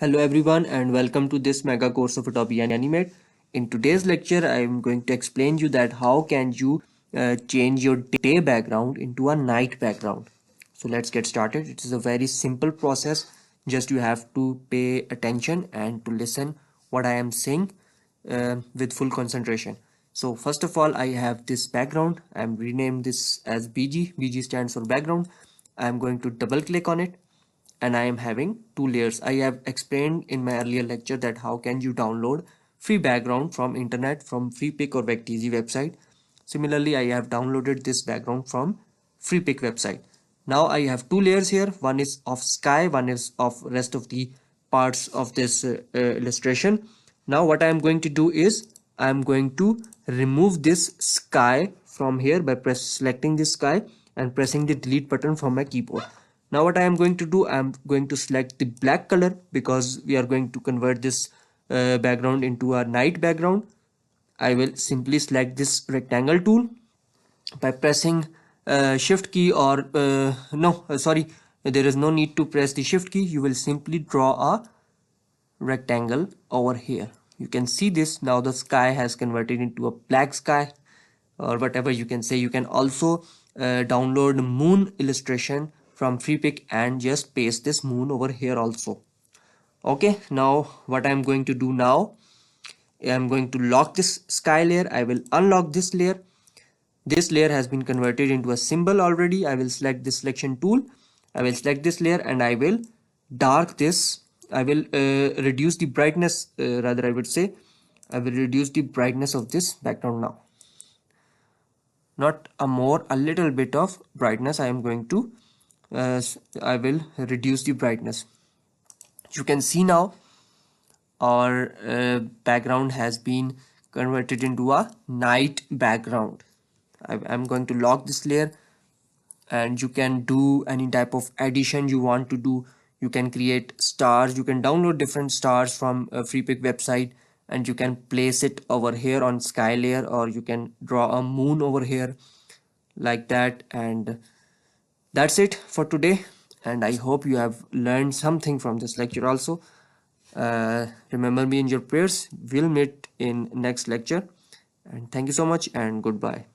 Hello everyone and welcome to this mega course of Adobe Animate. In today's lecture, I am going to explain you that how can you change your day background into a night background. So let's get started. It is a very simple process. Just you have to pay attention and to listen what I am saying with full concentration. So first of all, I have this background. I am renamed this as BG. BG stands for background. I am going to double click on it and I am having two layers. I have explained in my earlier lecture that how can you download free background from internet from FreePic or VectEasy website. Similarly, I have downloaded this background from FreePic website. Now I have two layers here. One is of sky, one is of rest of the parts of this illustration. Now what I am going to do is I am going to remove this sky from here by selecting this sky and pressing the delete button from my keyboard. Now what I am going to do, I am going to select the black color because we are going to convert this background into a night background. I will simply select this rectangle tool by pressing shift key or sorry, there is no need to press the shift key. You will simply draw a rectangle over here. You can see this. Now the sky has converted into a black sky or whatever you can say. You can also download moon illustration from FreePic and just paste this moon over here also. Okay, now what I'm going to do now, I'm going to lock this sky layer. I will unlock this layer. This layer has been converted into a symbol already. I will select this selection tool. I will select this layer and I will dark this. I will reduce the brightness, rather I would say I will reduce the brightness of this background now. Not a more, a little bit of brightness. I am going to I will reduce the brightness. You can see now our background has been converted into a night background. I'm going to lock this layer and you can do any type of addition you want to do. You can create stars. You can download different stars from a FreePic website and you can place it over here on sky layer, or you can draw a moon over here like that. And that's it for today, and I hope you have learned something from this lecture also. Remember me in your prayers. We'll meet in next lecture, and thank you so much and goodbye.